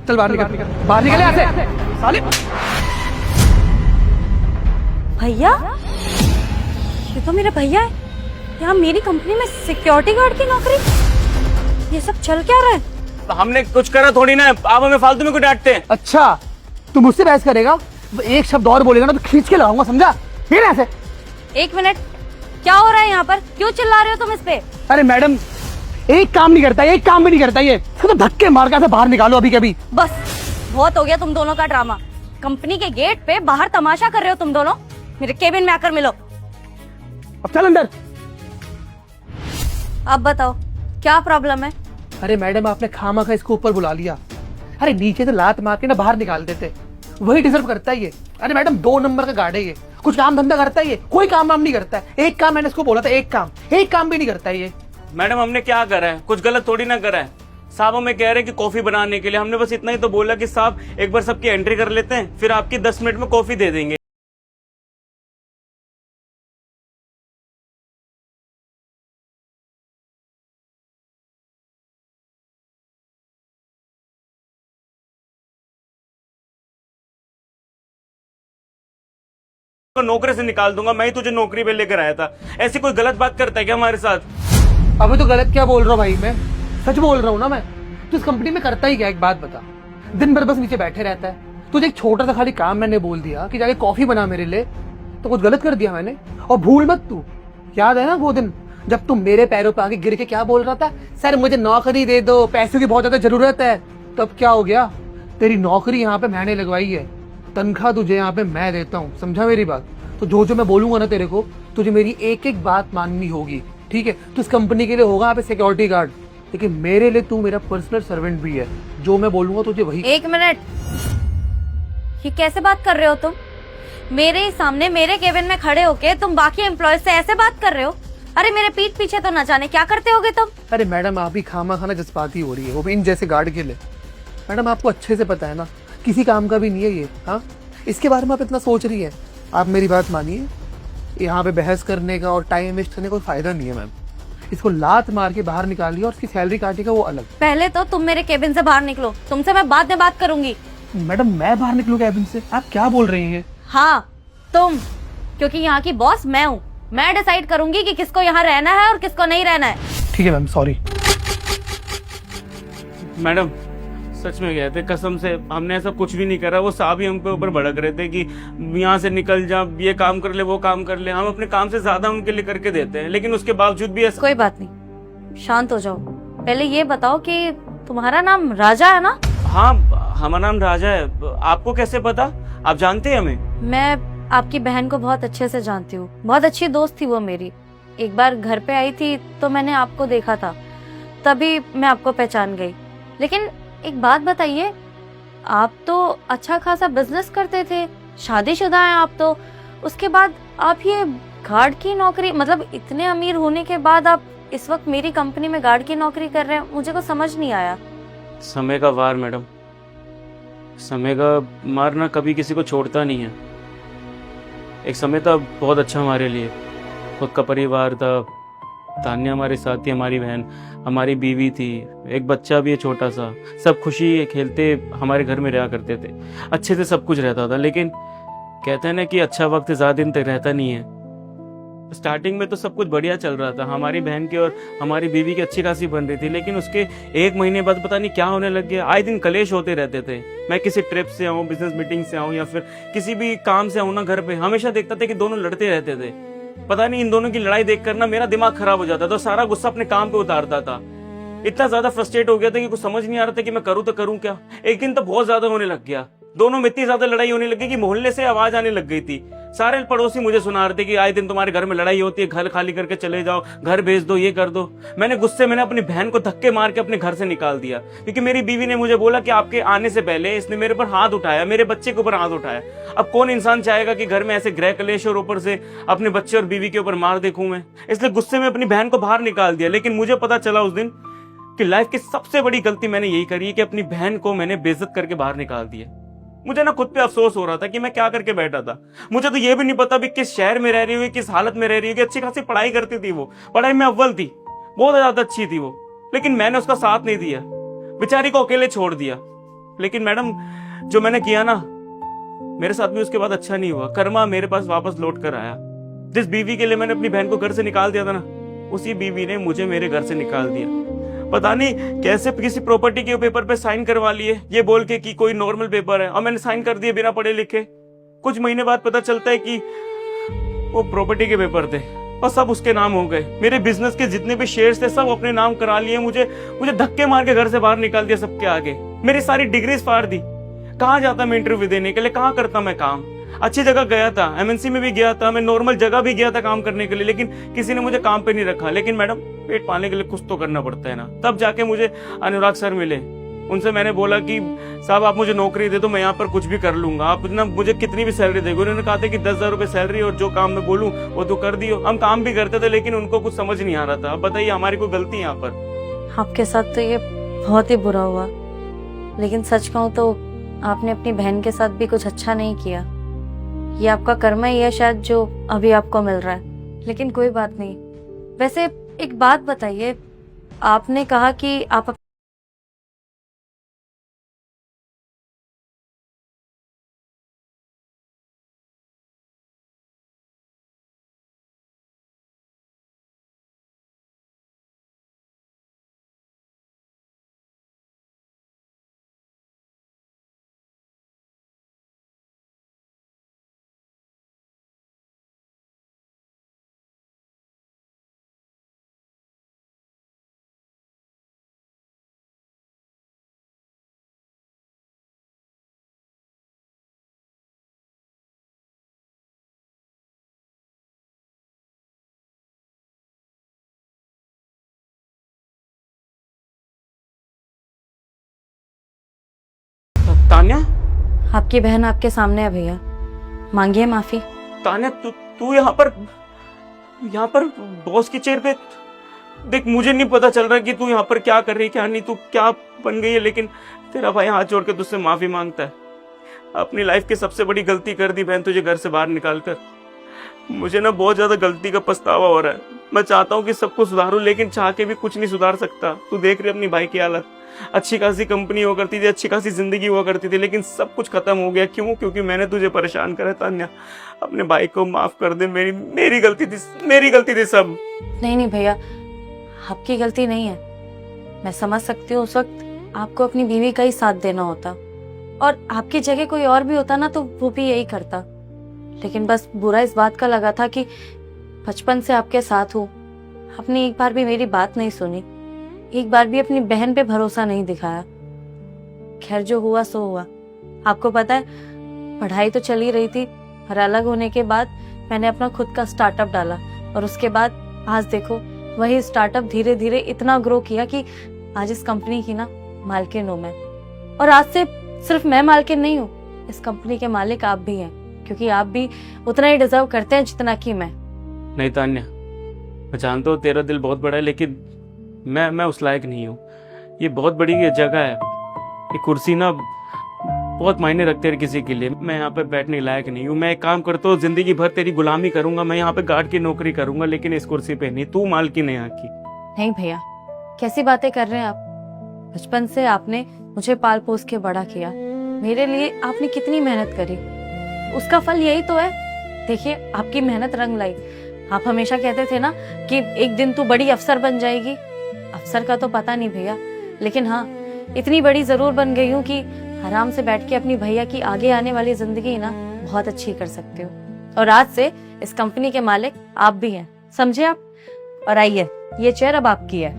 चल बाहर निकल, बाहर निकल यहाँ से साले। भैया, ये तो मेरे भैया है। यहाँ मेरी कंपनी में सिक्योरिटी गार्ड की नौकरी। ये सब चल क्या रहा है? हमने कुछ करा थोड़ी ना, आप हमें फालतू में क्यों डांटते हैं? अच्छा, तू मुझसे बहस करेगा? एक शब्द और बोलेगा ना तो खींच के लगाऊंगा, समझा? फिर ऐसे। एक मिनट, क्या हो रहा है यहाँ पर? क्यों चिल्ला रहे हो तुम इस पे? अरे मैडम, एक काम नहीं करता, एक काम भी नहीं करता ये। इसको तो धक्के मार के बाहर निकालो अभी कभी। बस बहुत हो गया तुम दोनों का ड्रामा। कंपनी के गेट पे बाहर तमाशा कर रहे हो तुम दोनों। मेरे केबिन में आकर मिलो। अब चल अंदर। अब बताओ क्या प्रॉब्लम है? अरे मैडम, आपने खामा इसको ऊपर बुला लिया। अरे नीचे से लात मार के ना बाहर निकाल देते, वही डिजर्व करता है ये। अरे मैडम, 2 नंबर का गार्ड है ये। कुछ काम धंधा करता है ये? कोई काम वाम नहीं करता है। एक काम मैंने इसको बोला था, एक काम भी नहीं करता है ये। मैडम, हमने क्या करा है? कुछ गलत थोड़ी ना करा है। साहब हमें कह रहे हैं कि कॉफी बनाने के लिए, हमने बस इतना ही तो बोला कि साहब एक बार सबकी एंट्री कर लेते हैं, फिर आपकी 10 मिनट में कॉफी दे देंगे। नौकरी से निकाल दूंगा, मैं ही तुझे नौकरी पे लेकर आया था। ऐसी कोई गलत बात करता है क्या हमारे साथ? अबे तो गलत क्या बोल रहा हूँ भाई, मैं सच बोल रहा हूँ ना। मैं तो इस कंपनी में करता ही क्या? एक बात बता, दिन भर बस नीचे बैठे रहता है। तुझे एक छोटा सा खाली काम मैंने बोल दिया कि जाके कॉफी बना मेरे लिए, तो कुछ गलत कर दिया मैंने? और भूल मत तू, याद है ना वो दिन जब तुम मेरे पैरों पे आके गिर के क्या बोल रहा था? सर मुझे नौकरी दे दो, पैसों की बहुत ज्यादा जरूरत है। तब क्या हो गया? तेरी नौकरी यहाँ पे मैंने लगवाई है, तनख्वाह तुझे यहाँ पे मैं देता हूँ, समझा मेरी बात? तो जो मैं बोलूंगा ना तेरे को, तुझे मेरी एक एक बात माननी होगी, ठीक है? तो इस कंपनी के लिए होगा यहाँ पे सिक्योरिटी गार्ड, लेकिन मेरे लिए तू मेरा पर्सनल सर्वेंट भी है। जो मैं बोलूंगा तुझे वही। एक मिनट, ये कैसे बात कर रहे हो तुम? मेरे ही सामने मेरे केबिन में खड़े होके तुम बाकी एम्प्लॉय से ऐसे बात कर रहे हो? अरे मेरे पीठ पीछे तो न जाने क्या करते होगे तुम। अरे मैडम, आप ही खामा खाना जज्बाती हो रही है, वो भी इन जैसे गार्ड के लिए। मैडम, आपको अच्छे से पता है ना, किसी काम का भी नहीं है ये। हाँ, इसके बारे में आप इतना सोच रही है? आप मेरी बात मानिए, यहाँ पे बहस करने का और टाइम वेस्ट करने का कोई फायदा नहीं है मैम। इसको लात मार के बाहर निकालिए और इसकी सैलरी काटेगा वो अलग। पहले तो तुम मेरे केबिन से बाहर निकलो, तुमसे मैं बाद में बात करूंगी। मैडम, मैं बाहर निकलूं कैबिन से? आप क्या बोल रही हैं? हाँ तुम, क्योंकि यहाँ की बॉस मैं हूँ। मैं डिसाइड करूंगी कि किसको यहाँ रहना है और किसको नहीं रहना है। ठीक है मैम, सॉरी। मैडम, सच में गए थे, कसम से हमने ऐसा कुछ भी नहीं करा। वो साहब ही हम पे ऊपर भड़क रहे थे कि यहाँ से निकल जा, ये काम कर ले, वो काम कर ले। हम अपने काम से ज्यादा उनके लिए करके देते हैं, लेकिन उसके बावजूद भी ऐसा। कोई बात नहीं, शांत हो जाओ। पहले ये बताओ कि तुम्हारा नाम राजा है ना? हाँ, हमारा नाम राजा है। आपको कैसे पता? आप जानते हैं हमें? मैं आपकी बहन को बहुत अच्छे से जानती हूँ, बहुत अच्छी दोस्त थी वो मेरी। एक बार घर पे आई थी तो मैंने आपको देखा था, तभी मैं आपको पहचान गई। लेकिन एक बात बताइए, आप तो अच्छा खासा बिजनेस करते थे, शादीशुदा हैं आप तो, उसके बाद आप ये गार्ड की नौकरी, मतलब इतने अमीर होने के बाद आप इस वक्त मेरी कंपनी में गार्ड की नौकरी कर रहे हैं? मुझे को समझ नहीं आया। समय का वार मैडम, समय का मारना कभी किसी को छोड़ता नहीं है। एक समय था बहुत अच्छा हमारे लिए, खुद का परिवार था, तान्या हमारे साथ थी, हमारी बहन, हमारी बीवी थी, एक बच्चा भी है छोटा सा। सब खुशी खेलते हमारे घर में रहा करते थे, अच्छे से सब कुछ रहता था। लेकिन कहते हैं ना कि अच्छा वक्त ज़्यादा दिन तक रहता नहीं है। स्टार्टिंग में तो सब कुछ बढ़िया चल रहा था, हमारी बहन की और हमारी बीवी की अच्छी खासी बन रही थी। लेकिन उसके 1 महीने बाद पता नहीं क्या होने लग गया। आए दिन कलेश होते रहते थे। मैं किसी ट्रिप से आऊँ, बिजनेस मीटिंग से आऊँ या फिर किसी भी काम से आऊँ ना, घर पे हमेशा देखता था कि दोनों लड़ते रहते थे। पता नहीं इन दोनों की लड़ाई देखकर ना मेरा दिमाग खराब हो जाता था, सारा गुस्सा अपने काम पे उतारता था। इतना ज्यादा फ्रस्ट्रेट हो गया था कि कुछ समझ नहीं आ रहा था कि मैं करूँ तो करूँ क्या। एक दिन तो बहुत ज्यादा होने लग गया, दोनों में इतनी ज्यादा लड़ाई होने लगी कि मोहल्ले से आवाज आने लग गई थी। सारे पड़ोसी मुझे सुना रहे थे कि आए दिन तुम्हारे घर में लड़ाई होती है, घर खाली करके चले जाओ, घर भेज दो, ये कर दो। मैंने गुस्से में अपनी बहन को धक्के मार के अपने घर से निकाल दिया, क्योंकि मेरी बीवी ने मुझे बोला कि आपके आने से पहले इसने मेरे पर हाथ उठाया, मेरे बच्चे के ऊपर हाथ उठाया। अब कौन इंसान चाहेगा कि घर में ऐसे गृह कलेश और ऊपर से अपने बच्चे और बीवी के ऊपर मार देखूं मैं। इसलिए गुस्से में अपनी बहन को बाहर निकाल दिया। लेकिन मुझे पता चला उस दिन कि लाइफ की सबसे बड़ी गलती मैंने यही करी कि अपनी बहन को मैंने बेइज्जत करके बाहर निकाल दिया। मुझे ना खुद पे अफसोस हो रहा था कि मैं क्या करके बैठा था। मुझे तो ये भी नहीं पता भी किस शहर में रह रही हुई, किस हालत में रह रही हुई। अच्छी खासी पढ़ाई करती थी वो, पढ़ाई में अव्वल थी, बहुत ज्यादा अच्छी थी वो, लेकिन मैंने उसका साथ नहीं दिया, बेचारी को अकेले छोड़ दिया। लेकिन मैडम जो मैंने किया ना, मेरे साथ भी उसके बाद अच्छा नहीं हुआ। कर्मा मेरे पास वापस लौट कर आया। जिस बीवी के लिए मैंने अपनी बहन को घर से निकाल दिया था ना, उसी बीवी ने मुझे मेरे घर से निकाल दिया। पता नहीं कैसे किसी प्रॉपर्टी के पेपर पे साइन करवा लिए, ये बोल के कि कोई नॉर्मल पेपर है, और मैंने साइन कर दिए बिना पढ़े लिखे। कुछ महीने बाद पता चलता है कि वो प्रॉपर्टी के पेपर थे और सब उसके नाम हो गए। मेरे बिजनेस के जितने भी शेयर्स थे सब अपने नाम करा लिए। मुझे धक्के मार के घर से बाहर निकाल दिया सबके आगे। मेरी सारी डिग्रीज फाड़ दी। कहाँ जाता मैं इंटरव्यू देने के लिए, कहाँ करता मैं काम? अच्छी जगह गया था, एमएनसी में भी गया था, मैं नॉर्मल जगह भी गया था काम करने के लिए, लेकिन किसी ने मुझे काम पे नहीं रखा। लेकिन मैडम पेट पालने के लिए कुछ तो करना पड़ता है ना। तब जाके मुझे अनुराग सर मिले। उनसे मैंने बोला कि साहब आप मुझे नौकरी दे दो, मैं यहाँ पर कुछ भी कर लूंगा, आप ना मुझे कितनी भी सैलरी देंगे। उन्होंने कहा था कि 10,000 रुपए सैलरी और जो काम मैं बोलूँ वो तो कर दियो। हम काम भी करते थे लेकिन उनको कुछ समझ नहीं आ रहा था। अब बताइए हमारी कोई गलती है यहाँ पर? आपके साथ तो ये बहुत ही बुरा हुआ, लेकिन सच कहूँ तो आपने अपनी बहन के साथ भी कुछ अच्छा नहीं किया। ये आपका कर्मा ही है शायद जो अभी आपको मिल रहा है, लेकिन कोई बात नहीं। वैसे एक बात बताइए, आपने कहा कि आप तान्या, आपकी बहन आपके सामने है भैया, मांगिए माफी। तान्या तू यहाँ पर बॉस की चेयर पे। देख मुझे नहीं पता चल रहा कि तू यहाँ पर क्या कर रही है क्या नहीं, तू क्या बन गई है, लेकिन तेरा भाई हाथ जोड़ के तुझसे माफी मांगता है। अपनी लाइफ की सबसे बड़ी गलती कर दी बहन तुझे घर से बाहर निकाल कर। मुझे ना बहुत ज्यादा गलती का पछतावा हो रहा है। मैं चाहता हूँ कि सब कुछ सुधारूं, लेकिन चाह के भी कुछ नहीं सुधार सकता। तू देख रही अपनी भाई की हालत। अच्छी खासी कंपनी हुआ करती थी, अच्छी खासी जिंदगी हुआ करती थी, लेकिन सब कुछ खत्म हो गया। क्यों? क्योंकि मैंने तुझे परेशान करा। तान्या अपने भाई को माफ कर दे, मेरी गलती थी सब। नहीं भैया, आपकी गलती नहीं है। मैं समझ सकती हूँ उस वक्त आपको अपनी बीवी का ही साथ देना होता, और आपकी जगह कोई और भी होता ना तो वो भी यही करता। लेकिन बस बुरा इस बात का लगा था कि बचपन से आपके साथ हूँ, आपने एक बार भी मेरी बात नहीं सुनी, एक बार भी अपनी बहन पे भरोसा नहीं दिखाया। खैर जो हुआ सो हुआ। आपको पता है पढ़ाई तो चल ही रही थी, और अलग होने के बाद मैंने अपना खुद का स्टार्टअप डाला, और उसके बाद आज देखो वही स्टार्टअप धीरे धीरे इतना ग्रो किया कि आज इस कंपनी की ना मालकिन हूँ मैं। और आज से सिर्फ मैं मालकिन नहीं हूँ, इस कंपनी के मालिक आप भी हैं, क्योंकि आप भी उतना ही डिजर्व करते हैं जितना कि मैं। नहीं तान्या, मैं जानता हूँ तेरा दिल बहुत बड़ा है, लेकिन मैं उस लायक नहीं हूँ। ये बहुत बड़ी जगह है, ये कुर्सी ना बहुत मायने रखते हैं किसी के लिए। मैं यहाँ पर बैठने लायक नहीं हूँ। मैं एक काम करता हूँ, जिंदगी भर तेरी गुलामी करूंगा, मैं यहाँ पे गार्ड की नौकरी करूंगा, लेकिन इस कुर्सी पे नहीं। तू मालकिन है यहाँ की। नहीं भैया, कैसी बातें कर रहे हैं आप? बचपन से आपने मुझे पाल पोस के बड़ा किया, मेरे लिए आपने कितनी मेहनत करी, उसका फल यही तो है। देखिए आपकी मेहनत रंग लाई। आप हमेशा कहते थे ना कि एक दिन तू बड़ी अफसर बन जाएगी। अफसर का तो पता नहीं भैया, लेकिन हाँ इतनी बड़ी जरूर बन गई हूँ कि आराम से बैठ के अपनी भैया की आगे आने वाली जिंदगी ना बहुत अच्छी कर सकते हो। और आज से इस कंपनी के मालिक आप भी हैं, समझे आप? और आइए, ये चेयर अब आपकी है।